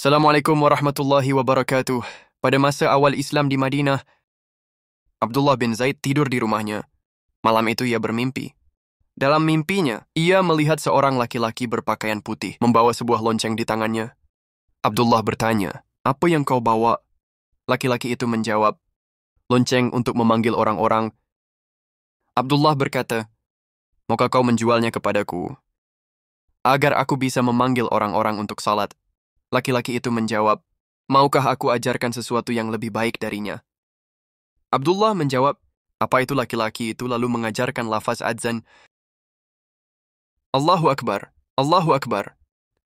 Assalamualaikum warahmatullahi wabarakatuh. Pada masa awal Islam di Madinah, Abdullah bin Zaid tidur di rumahnya. Malam itu ia bermimpi. Dalam mimpinya, ia melihat seorang laki-laki berpakaian putih, membawa sebuah lonceng di tangannya. Abdullah bertanya, "Apa yang kau bawa?" Laki-laki itu menjawab, "Lonceng untuk memanggil orang-orang." Abdullah berkata, "Maukah kau menjualnya kepadaku, agar aku bisa memanggil orang-orang untuk salat?" Laki-laki itu menjawab, "Maukah aku ajarkan sesuatu yang lebih baik darinya?" Abdullah menjawab, "Apa itu?" Laki-laki itu lalu mengajarkan lafaz adzan, "Allahu Akbar, Allahu Akbar,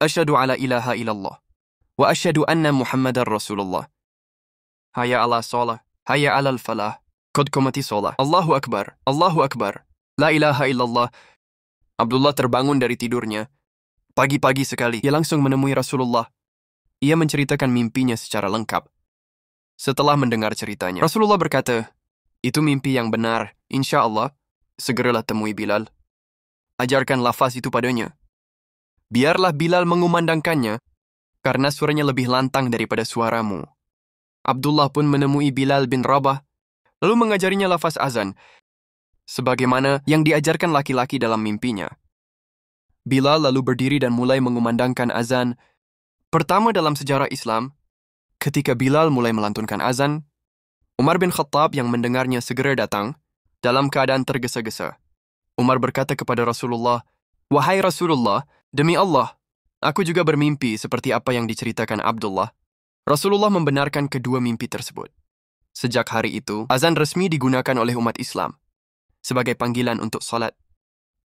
asyhadu ala ilaha illallah, wa asyhadu anna Muhammadar Rasulullah. Hayya ala shalah, hayya alal falah, qad qamati shalah. Allahu Akbar, Allahu Akbar, la ilaha illallah." Abdullah terbangun dari tidurnya. Pagi-pagi sekali, ia langsung menemui Rasulullah. Ia menceritakan mimpinya secara lengkap. Setelah mendengar ceritanya, Rasulullah berkata, "Itu mimpi yang benar. Insya Allah, segeralah temui Bilal. Ajarkan lafaz itu padanya. Biarlah Bilal mengumandangkannya, karena suaranya lebih lantang daripada suaramu." Abdullah pun menemui Bilal bin Rabah, lalu mengajarinya lafaz azan, sebagaimana yang diajarkan laki-laki dalam mimpinya. Bilal lalu berdiri dan mulai mengumandangkan azan. Pertama dalam sejarah Islam, ketika Bilal mulai melantunkan azan, Umar bin Khattab yang mendengarnya segera datang, dalam keadaan tergesa-gesa. Umar berkata kepada Rasulullah, "Wahai Rasulullah, demi Allah, aku juga bermimpi seperti apa yang diceritakan Abdullah." Rasulullah membenarkan kedua mimpi tersebut. Sejak hari itu, azan resmi digunakan oleh umat Islam sebagai panggilan untuk salat.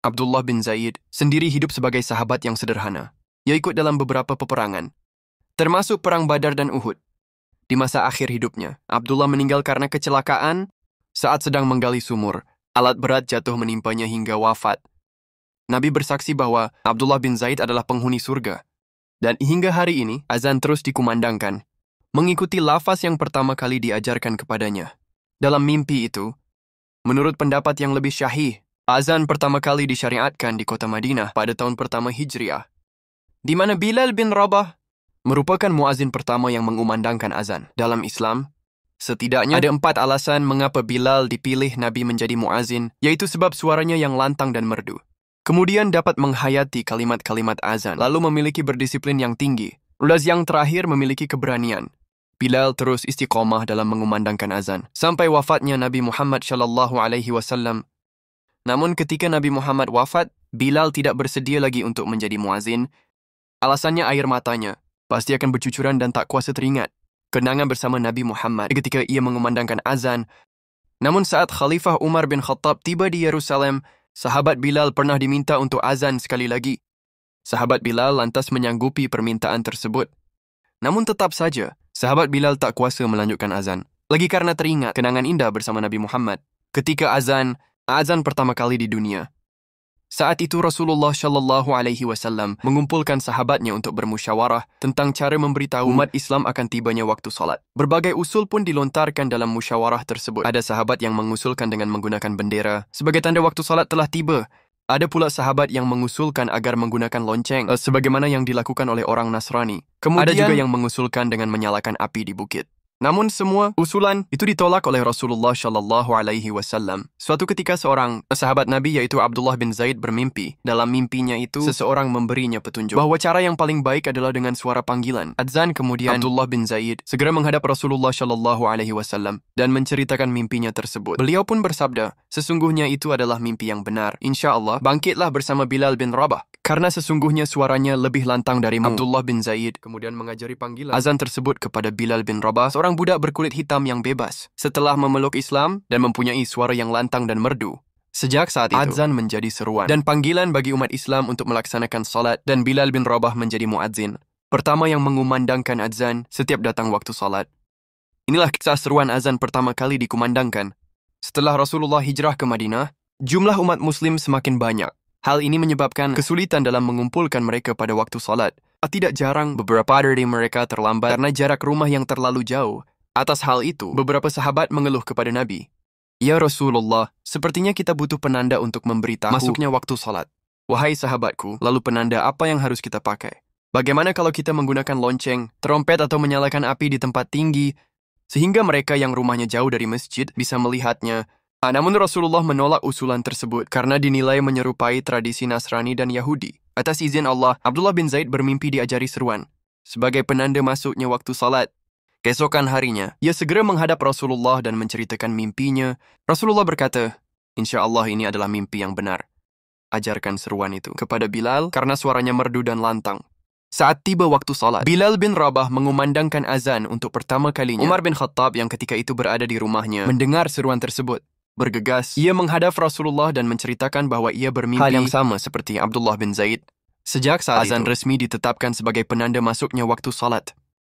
Abdullah bin Zaid sendiri hidup sebagai sahabat yang sederhana. Ia ikut dalam beberapa peperangan, termasuk Perang Badar dan Uhud. Di masa akhir hidupnya, Abdullah meninggal karena kecelakaan saat sedang menggali sumur. Alat berat jatuh menimpanya hingga wafat. Nabi bersaksi bahwa Abdullah bin Zaid adalah penghuni surga. Dan hingga hari ini, azan terus dikumandangkan, mengikuti lafaz yang pertama kali diajarkan kepadanya. Dalam mimpi itu, menurut pendapat yang lebih syahih, azan pertama kali disyariatkan di kota Madinah pada tahun pertama Hijriah, di mana Bilal bin Rabah merupakan muazin pertama yang mengumandangkan azan. Dalam Islam, setidaknya ada 4 alasan mengapa Bilal dipilih Nabi menjadi muazin, yaitu sebab suaranya yang lantang dan merdu. Kemudian dapat menghayati kalimat-kalimat azan, lalu memiliki berdisiplin yang tinggi. Ulas yang terakhir memiliki keberanian. Bilal terus istiqomah dalam mengumandangkan azan, sampai wafatnya Nabi Muhammad SAW. Namun ketika Nabi Muhammad wafat, Bilal tidak bersedia lagi untuk menjadi muazin. Alasannya air matanya pasti akan bercucuran dan tak kuasa teringat kenangan bersama Nabi Muhammad ketika ia mengumandangkan azan. Namun saat Khalifah Umar bin Khattab tiba di Yerusalem, sahabat Bilal pernah diminta untuk azan sekali lagi. Sahabat Bilal lantas menyanggupi permintaan tersebut. Namun tetap saja, sahabat Bilal tak kuasa melanjutkan azan, lagi karena teringat kenangan indah bersama Nabi Muhammad ketika azan pertama kali di dunia. Saat itu Rasulullah SAW mengumpulkan sahabatnya untuk bermusyawarah tentang cara memberitahu umat Islam akan tibanya waktu salat. Berbagai usul pun dilontarkan dalam musyawarah tersebut. Ada sahabat yang mengusulkan dengan menggunakan bendera sebagai tanda waktu salat telah tiba. Ada pula sahabat yang mengusulkan agar menggunakan lonceng sebagaimana yang dilakukan oleh orang Nasrani. Kemudian ada juga yang mengusulkan dengan menyalakan api di bukit. Namun semua usulan itu ditolak oleh Rasulullah SAW. Suatu ketika seorang sahabat Nabi yaitu Abdullah bin Zaid bermimpi. Dalam mimpinya itu seseorang memberinya petunjuk bahwa cara yang paling baik adalah dengan suara panggilan adzan. Kemudian Abdullah bin Zaid segera menghadap Rasulullah SAW dan menceritakan mimpinya tersebut. Beliau pun bersabda, "Sesungguhnya itu adalah mimpi yang benar. Insya Allah, bangkitlah bersama Bilal bin Rabah, karena sesungguhnya suaranya lebih lantang darimu." Abdullah bin Zaid kemudian mengajari panggilan azan tersebut kepada Bilal bin Rabah, seorang budak berkulit hitam yang bebas, setelah memeluk Islam dan mempunyai suara yang lantang dan merdu. Sejak saat itu, adzan menjadi seruan dan panggilan bagi umat Islam untuk melaksanakan salat, dan Bilal bin Rabah menjadi muadzin pertama yang mengumandangkan adzan setiap datang waktu salat. Inilah kisah seruan azan pertama kali dikumandangkan. Setelah Rasulullah hijrah ke Madinah, jumlah umat Muslim semakin banyak. Hal ini menyebabkan kesulitan dalam mengumpulkan mereka pada waktu salat. Tidak jarang, beberapa dari mereka terlambat karena jarak rumah yang terlalu jauh. Atas hal itu, beberapa sahabat mengeluh kepada Nabi, "Ya Rasulullah, sepertinya kita butuh penanda untuk memberitahu masuknya waktu salat." "Wahai sahabatku, lalu penanda apa yang harus kita pakai?" Bagaimana kalau kita menggunakan lonceng, trompet atau menyalakan api di tempat tinggi, sehingga mereka yang rumahnya jauh dari masjid bisa melihatnya? Namun Rasulullah menolak usulan tersebut karena dinilai menyerupai tradisi Nasrani dan Yahudi. Atas izin Allah, Abdullah bin Zaid bermimpi diajari seruan sebagai penanda masuknya waktu salat. Keesokan harinya, ia segera menghadap Rasulullah dan menceritakan mimpinya. Rasulullah berkata, "Insya Allah ini adalah mimpi yang benar. Ajarkan seruan itu kepada Bilal karena suaranya merdu dan lantang." Saat tiba waktu salat, Bilal bin Rabah mengumandangkan azan untuk pertama kalinya. Umar bin Khattab yang ketika itu berada di rumahnya mendengar seruan tersebut. Bergegas, ia menghadap Rasulullah dan menceritakan bahwa ia bermimpi hal yang sama seperti Abdullah bin Zaid. Sejak saat azan resmi ditetapkan sebagai penanda masuknya waktu salat.